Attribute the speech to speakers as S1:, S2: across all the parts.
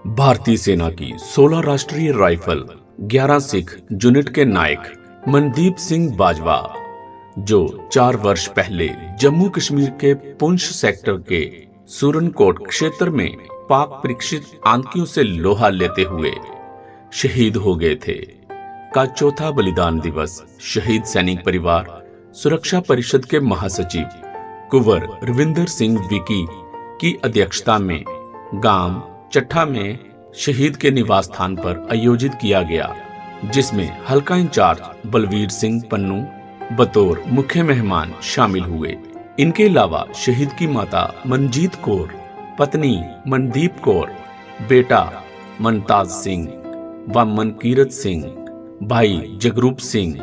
S1: भारतीय सेना की 16 राष्ट्रीय राइफल 11 सिख यूनिट के नायक मनदीप सिंह बाजवा, जो 4 वर्ष पहले जम्मू कश्मीर के पुंछ सेक्टर के सूरनकोट क्षेत्र में पाक परीक्षित आतंकियों से लोहा लेते हुए शहीद हो गए थे, का चौथा बलिदान दिवस शहीद सैनिक परिवार सुरक्षा परिषद के महासचिव कुंवर रविंदर सिंह विकी की अध्यक्षता में गांव चट्ठा में शहीद के निवास स्थान पर आयोजित किया गया, जिसमें हल्का इंचार्ज बलवीर सिंह पन्नू बतौर मुख्य मेहमान शामिल हुए। इनके अलावा शहीद की माता मनजीत कौर, पत्नी मनदीप कौर, बेटा मनताज सिंह व मनकीरत सिंह, भाई जगरूप सिंह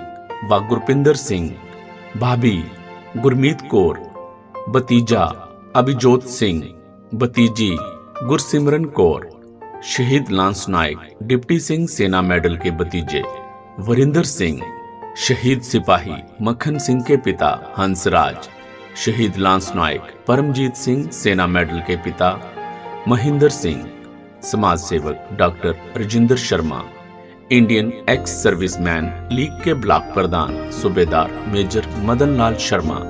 S1: व गुरपिंदर सिंह, भाभी गुरमीत कौर, भतीजा अभिजोत सिंह, भतीजी गुरसिमरन कौर, शहीद लांस नायक डिप्टी सिंह सेना मेडल के भतीजे वरिंदर सिंह, शहीद सिपाही मक्खन सिंह के पिता हंसराज, शहीद लांस नायक परमजीत सिंह सेना मेडल के पिता महेंद्र सिंह, समाज सेवक doctor Rajendra Sharma, Indian ex serviceman league के ब्लॉक प्रधान सूबेदार मेजर मदन लाल शर्मा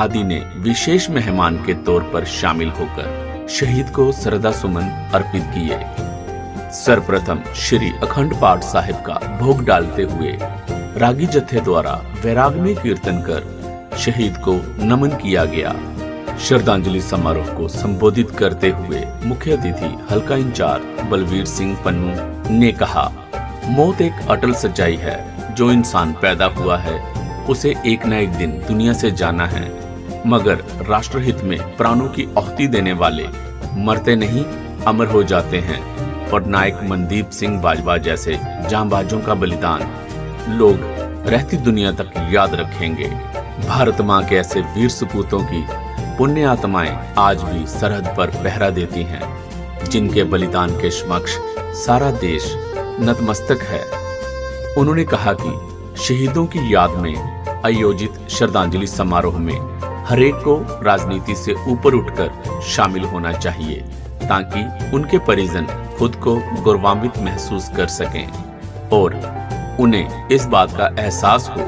S1: आदि ने विशेष मेहमान के तौर पर शामिल होकर शहीद को श्रद्धा सुमन अर्पित किए। सर्वप्रथम श्री अखंड पाठ साहिब का भोग डालते हुए रागी जत्थे द्वारा वैराग्य कीर्तन कर शहीद को नमन किया गया। श्रद्धांजलि समारोह को संबोधित करते हुए मुख्य अतिथि हल्का इंचार्ज बलवीर सिंह पन्नू ने कहा, मौत एक अटल सच्चाई है। जो इंसान पैदा हुआ है उसे एक न एक दिन दुनिया से जाना है, मगर राष्ट्रहित में प्राणों की आहुति देने वाले मरते नहीं अमर हो जाते हैं, और नायक मनदीप सिंह बाजवा जैसे जांबाजों का बलिदान लोग रहती दुनिया तक याद रखेंगे। भारत माँ के ऐसे वीर सपूतों की पुण्य आत्माएं आज भी सरहद पर पहरा देती हैं, जिनके बलिदान के समक्ष सारा देश नतमस्तक है। उन्होंने कहा कि शहीदों की याद में आयोजित श्रद्धांजलि समारोह में हरेक को राजनीति से ऊपर उठकर शामिल होना चाहिए, ताकि उनके परिजन खुद को गौरवान्वित महसूस कर सकें और उन्हें इस बात का एहसास हो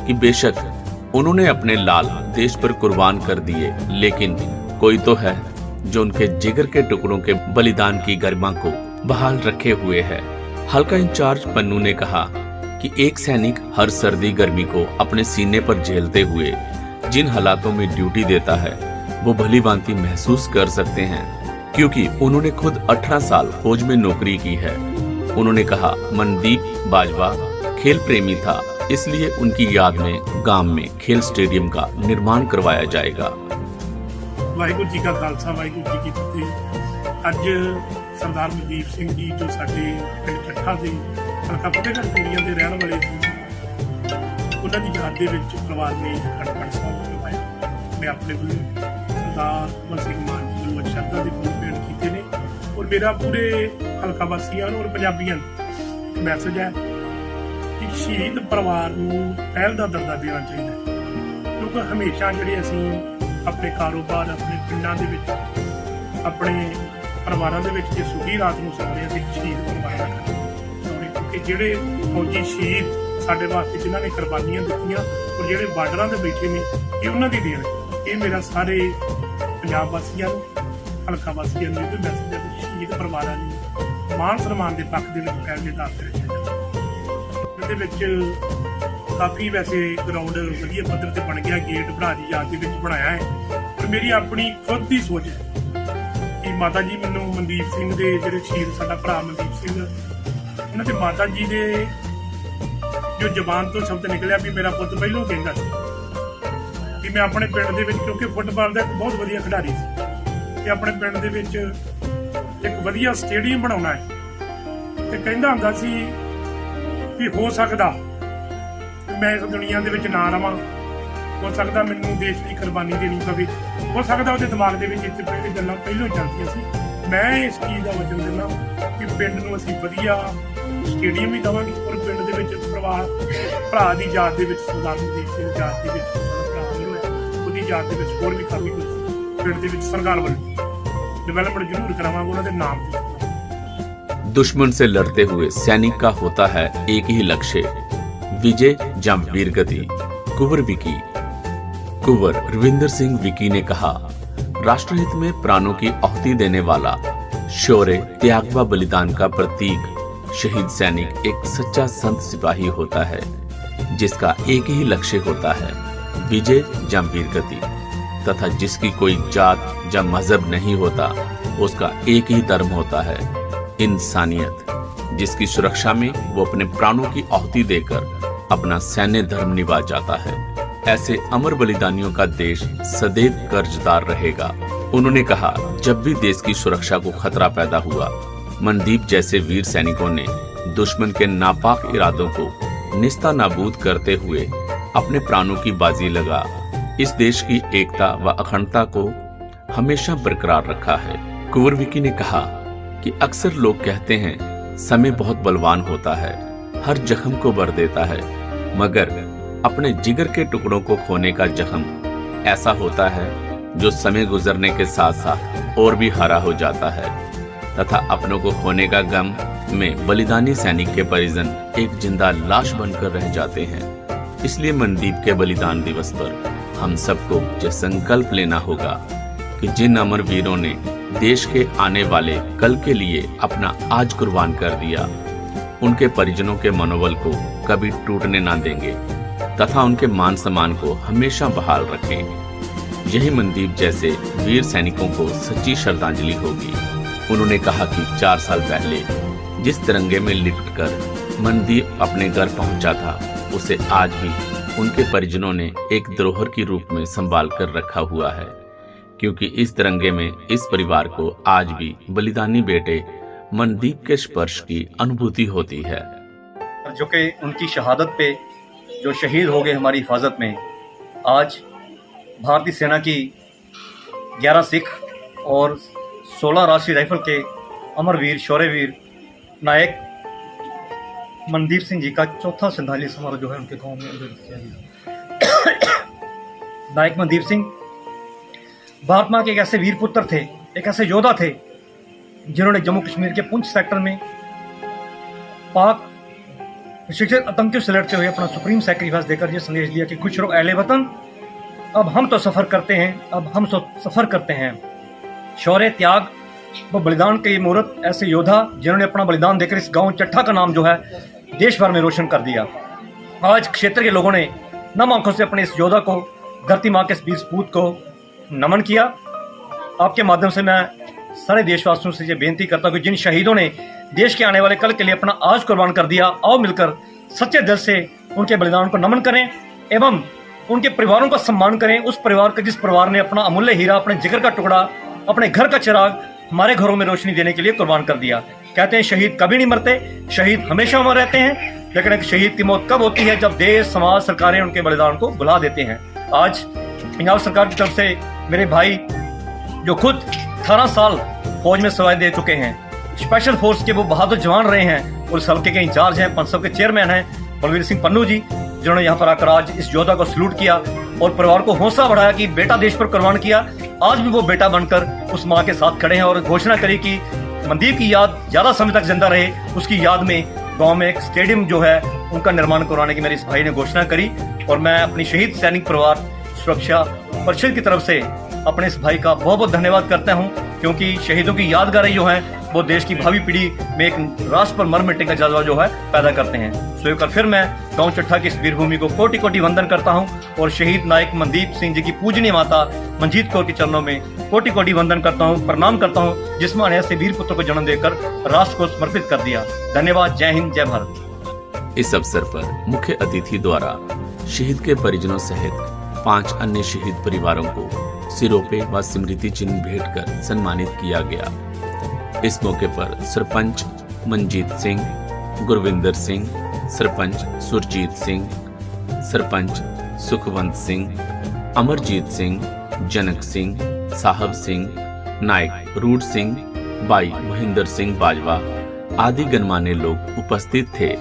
S1: कि बेशक उन्होंने अपने लाल देश पर कुर्बान कर दिए, लेकिन कोई तो है जो उनके जिगर के टुकड़ों के बलिदान की गरिमा को बहाल रखे हुए है। हल्का इंचार्ज पन्नू ने कहा कि एक सैनिक हर सर्दी गर्मी को अपने सीने पर झेलते हुए जिन हालातों में ड्यूटी देता है वो भली भांति महसूस कर सकते हैं, क्योंकि उन्होंने खुद 18 साल फौज में नौकरी की है। उन्होंने कहा, मनदीप बाजवा खेल प्रेमी था, इसलिए उनकी याद में गांव में खेल स्टेडियम का निर्माण करवाया जाएगा।
S2: वाहिगुरू जी का खालसा, वाहिगुरू जी की फतेह। ਅੱਜ सरदार मनदीप सिंह जी जो साडे पिंड ਚੱਠਾ ਦੇ ਹਲਕਾ ਫਤਿਹਗੜ੍ਹ ਚੂੜੀਆਂ ਦੇ ਰਹਿਣ ਵਾਲੇ ਸੀ, ਉਹਨਾਂ ਦੀ ਯਾਦ ਦੇ ਵਿੱਚ ਪਰਿਵਾਰ ਨੇ ਅਖੰਡ ਪਾਠ ਸਾਹਿਬ ਕਰਵਾਇਆ। ਮੈਂ ਆਪਣੇ ਵੱਲੋਂ ਸਰਦਾਰ ਭਗਵੰਤ ਸਿੰਘ ਮਾਨ ਜੀ ਨੂੰ ਸ਼ਰਧਾ ਦੇ ਫੁੱਲ ਭੇਟ ਕੀਤੇ ਨੇ, ਔਰ ਮੇਰਾ ਪੂਰੇ ਹਲਕਾ ਵਾਸੀਆਂ ਨੂੰ ਔਰ ਪੰਜਾਬੀਆਂ ਨੂੰ ਮੈਸੇਜ ਹੈ ਕਿ ਸ਼ਹੀਦ ਪਰਿਵਾਰ ਨੂੰ ਪਹਿਲ ਦਾ ਦਰਜਾ ਦੇਣਾ ਚਾਹੀਦਾ ਹੈ, ਕਿਉਂਕਿ ਹਮੇਸ਼ਾ ਜਿਹੜੇ ਅਸੀਂ ਆਪਣੇ ਕਾਰੋਬਾਰ, ਆਪਣੇ ਪਿੰਡਾਂ ਦੇ ਵਿੱਚ, ਆਪਣੇ ਪਰਿਵਾਰਾਂ ਦੇ ਵਿੱਚ ਜੇ ਸੁਖੀ ਰਾਤ ਨੂੰ ਸੌਂਦੇ ਅਸੀਂ ਸ਼ਹੀਦ ਪਰਿਵਾਰ ਦਾ ਸੌਂਦੇ, ਕਿਉਂਕਿ ਜਿਹੜੇ ਫੌਜੀ ਸ਼ਹੀਦ ਸਾਡੇ ਵਾਸਤੇ ਜਿਨ੍ਹਾਂ ਨੇ ਕੁਰਬਾਨੀਆਂ ਦਿੱਤੀਆਂ ਔਰ ਜਿਹੜੇ ਬਾਰਡਰਾਂ ਤੇ ਬੈਠੇ ਨੇ, ਇਹ ਉਹਨਾਂ ਦੀ ਦੇਣ ਹੈ। ਇਹ ਮੇਰਾ ਸਾਰੇ ਪੰਜਾਬ ਵਾਸੀਆਂ ਨੂੰ, ਹਲਕਾ ਵਾਸੀਆਂ ਨੂੰ ਇਹ ਮੈਸੇਜ ਹੈ ਕਿ ਸ਼ਹੀਦ ਪਰਿਵਾਰਾਂ ਨੂੰ ਮਾਣ ਸਨਮਾਨ ਦੇ ਪੱਖ ਦੇ ਵਿੱਚ ਪਹਿਲ ਦੇ ਆਧਾਰ ਤੇ ਰੱਖਿਆ ਜਾਵੇ। ਇਹਦੇ ਵਿੱਚ ਕਾਫੀ ਵੈਸੇ ਗਰਾਊਂਡ ਵਧੀਆ ਪੱਧਰ ਤੇ ਬਣ ਗਿਆ, ਗੇਟ ਭਰਾ ਦੀ ਯਾਦ ਦੇ ਵਿੱਚ ਬਣਾਇਆ ਹੈ। ਪਰ ਮੇਰੀ ਆਪਣੀ ਖੁਦ ਦੀ ਸੋਚ ਹੈ ਕਿ ਮਾਤਾ ਜੀ ਮੈਨੂੰ ਮਨਦੀਪ ਸਿੰਘ ਦੇ ਜਿਹੜੇ ਸ਼ਹੀਦ ਸਾਡਾ ਭਰਾ ਮਨਦੀਪ ਸਿੰਘ, ਉਹਨਾਂ ਦੇ ਮਾਤਾ ਜੀ ਦੇ ਜੋ ਜ਼ਬਾਨ ਤੋਂ ਸ਼ਬਦ ਨਿਕਲਿਆ ਵੀ ਮੇਰਾ ਪੁੱਤ ਪਹਿਲੋਂ ਕਹਿੰਦਾ ਸੀ ਕਿ ਮੈਂ ਆਪਣੇ ਪਿੰਡ ਦੇ ਵਿੱਚ, ਕਿਉਂਕਿ ਫੁੱਟਬਾਲ ਦਾ ਇੱਕ ਬਹੁਤ ਵਧੀਆ ਖਿਡਾਰੀ ਸੀ, ਤੇ ਆਪਣੇ ਪਿੰਡ ਦੇ ਵਿੱਚ ਇੱਕ ਵਧੀਆ ਸਟੇਡੀਅਮ ਬਣਾਉਣਾ ਹੈ, ਤੇ ਕਹਿੰਦਾ ਹੁੰਦਾ ਸੀ ਵੀ ਹੋ ਸਕਦਾ ਮੈਂ ਇਸ ਦੁਨੀਆ ਦੇ ਵਿੱਚ ਨਾ ਰਵਾਂ, ਹੋ ਸਕਦਾ ਮੈਨੂੰ ਦੇਸ਼ ਦੀ ਕੁਰਬਾਨੀ ਦੇਣੀ ਪਵੇ, ਹੋ ਸਕਦਾ ਉਹਦੇ ਦਿਮਾਗ ਦੇ ਵਿੱਚ ਇੱਥੇ ਪਹਿਲੇ ਗੱਲਾਂ ਪਹਿਲੋਂ ਚੱਲਦੀਆਂ ਸੀ। ਮੈਂ ਇਸ ਚੀਜ਼ ਦਾ ਵਚਨ ਦਿੰਦਾ ਕਿ ਪਿੰਡ ਨੂੰ ਅਸੀਂ ਵਧੀਆ ਸਟੇਡੀਅਮ ਵੀ ਦੇਵਾਂਗੇ, ਔਰ ਪਿੰਡ ਦੇ ਵਿੱਚ ਪਰਿਵਾਰ ਭਰਾ ਦੀ ਯਾਦ ਦੇ ਵਿੱਚ ਸਰਦਾਰ ਮਨਦੀਪ ਸਿੰਘ ਯਾਦ ਦੇ ਵਿੱਚ ਭਰਾ ਹੋਇਆ, ਉਹਦੀ ਯਾਦ ਦੇ ਵਿੱਚ ਹੋਰ ਵੀ ਕਾਫੀ ਕੁਝ ਪਿੰਡ ਦੇ ਵਿੱਚ ਸਰਕਾਰ ਵੱਲੋਂ ਡਿਵੈਲਪਮੈਂਟ ਜ਼ਰੂਰ ਕਰਾਵਾਂਗੇ ਉਹਨਾਂ ਦੇ ਨਾਮ ਤੇ।
S1: दुश्मन से लड़ते हुए सैनिक का होता है एक ही लक्ष्य, विजय या वीरगति। कुंवर विकी। कुंवर रविंदर सिंह विकी ने कहा, राष्ट्रहित में प्राणों की आहुति देने वाला, शौर्य, त्याग व बलिदान का प्रतीक शहीद सैनिक एक सच्चा संत सिपाही होता है, जिसका एक ही लक्ष्य होता है, विजय या वीरगति, तथा जिसकी कोई जात या मजहब नहीं होता, उसका एक ही धर्म होता है, इंसानियत, जिसकी सुरक्षा में वो अपने प्राणों की आहुति देकर अपना सैन्य धर्म निभा जाता है। ऐसे अमर बलिदानियों का देश सदैव कर्जदार रहेगा। उन्होंने कहा, जब भी देश की सुरक्षा को खतरा पैदा हुआ, मनदीप जैसे वीर सैनिकों ने दुश्मन के नापाक इरादों को निस्ता नाबूद करते हुए अपने प्राणों की बाजी लगा इस देश की एकता व अखंडता को हमेशा बरकरार रखा है। कुंवर विकी ने कहा कि अक्सर लोग कहते हैं समय बहुत बलवान होता है, हर जख्म को भर देता है, मगर अपने जिगर के टुकड़ों को खोने का जख्म ऐसा होता है जो समय गुजरने के साथ साथ और भी हरा हो जाता है, तथा अपनों को खोने का गम में बलिदानी सैनिक के परिजन एक जिंदा लाश बनकर रह जाते हैं। इसलिए मनदीप के बलिदान दिवस पर हम सबको यह संकल्प लेना होगा कि जिन अमर वीरों ने देश के आने वाले कल के लिए अपना आज कुर्बान कर दिया, उनके परिजनों के मनोबल को कभी टूटने ना देंगे तथा उनके मान सम्मान को हमेशा बहाल रखें। यही मनदीप जैसे वीर सैनिकों को सच्ची श्रद्धांजलि होगी। उन्होंने कहा कि 4 साल पहले जिस तिरंगे में लिपटकर मनदीप अपने घर पहुंचा था, उसे आज भी उनके परिजनों ने एक धरोहर के रूप में संभाल कर रखा हुआ है, क्योंकि इस तिरंगे में इस परिवार को आज भी बलिदानी बेटे मनदीप के स्पर्श की अनुभूति होती है।
S3: जो कि उनकी शहादत पे जो शहीद हो गए हमारी हिफाजत में, आज भारतीय सेना की 11 सिख और 16 राष्ट्रीय राइफल के अमरवीर शौर्यवीर नायक मनदीप सिंह जी का चौथा श्रद्धांजलि समारोह जो है उनके गांव में आयोजित किया गया। नायक मनदीप सिंह भारत मां के एक ऐसे वीर पुत्र थे, एक ऐसे योद्धा थे जिन्होंने जम्मू कश्मीर के पुंछ सेक्टर में पाक प्रशिक्षित आतंकियों से लड़ते हुए अपना सुप्रीम सैक्रिफाइस देकर यह संदेश दिया कि खुश रहो अहले वतन, अब हम तो सफर करते हैं, अब हम तो सफर करते हैं। शौर्य, त्याग व बलिदान के ये मूर्त ऐसे योद्धा जिन्होंने अपना बलिदान देकर इस गांव चट्ठा का नाम जो है देश भर में रोशन कर दिया। आज क्षेत्र के लोगों ने नम आंखों से अपने इस योद्धा को, धरती माँ के इस वीर सपूत को नमन किया। आपके माध्यम से मैं सारे देशवासियों से ये बेनती करता हूँ कि जिन शहीदों ने देश के आने वाले कल के लिए अपना आज कुर्बान कर दिया, आओ मिलकर सच्चे दिल से उनके बलिदान को नमन करें एवं उनके परिवारों का सम्मान करें। उस परिवार का जिस परिवार ने अपना अमूल्य हीरा, अपने जिगर का टुकड़ा, अपने घर का चिराग हमारे घरों में रोशनी देने के लिए कुर्बान कर दिया। कहते हैं शहीद कभी नहीं मरते, शहीद हमेशा अमर रहते हैं, लेकिन एक शहीद की मौत कब होती है? जब देश, समाज, सरकारें उनके बलिदान को भुला देते हैं। आज पंजाब सरकार की तरफ से मेरे भाई जो खुद 18 साल फौज में सेवाएं दे चुके हैं, स्पेशल फोर्स के वो बहादुर जवान रहे हैं, पुलिस हल्के के इंचार्ज हैं, पंसब के चेयरमैन हैं बलवीर सिंह पन्नू जी, जिन्होंने यहाँ पर आकर आज इस योद्धा को सलूट किया और परिवार को हौसला बढ़ाया कि बेटा देश पर कुर्बान किया। आज भी वो बेटा बनकर उस माँ के साथ खड़े हैं और घोषणा करी कि मनदीप की याद ज्यादा समय तक जिंदा रहे। उसकी याद में गांव में एक स्टेडियम जो है उनका निर्माण करवाने की मेरे इस भाई ने घोषणा करी और मैं अपनी शहीद सैनिक परिवार सुरक्षा परिषद की तरफ से अपने इस भाई का बहुत बहुत धन्यवाद करता हूं, क्योंकि शहीदों की यादगारें जो हैं वो देश की भावी पीढ़ी में एक राष्ट्र पर मर मिटने का जज्बा जो है पैदा करते हैं। सो एक बार फिर मैं गांव चट्ठा की इस वीरभूमि को कोटि कोटि वंदन करता हूं और शहीद नायक मनदीप सिंह जी की पूजनीय माता मंजीत कौर के चरणों में कोटि कोटि वंदन करता हूं, प्रणाम करता हूं, जिसमें ऐसे वीर पुत्र को जन्म देकर राष्ट्र को समर्पित कर दिया। धन्यवाद। जय हिंद, जय भारत।
S1: इस अवसर पर मुख्य अतिथि द्वारा शहीद के परिजनों सहित 5 अन्य शहीद परिवारों को सिरोपे व स्मृति चिन्ह भेंट कर सम्मानित किया गया। इस मौके पर सरपंच मंजीत सिंह, गुरविंदर सिंह, सरपंच सुरजीत सिंह, सरपंच सुखवंत सिंह, अमरजीत सिंह, जनक सिंह, साहब सिंह, नायक रूट सिंह, भाई महेंद्र सिंह बाजवा आदि गणमान्य लोग उपस्थित थे।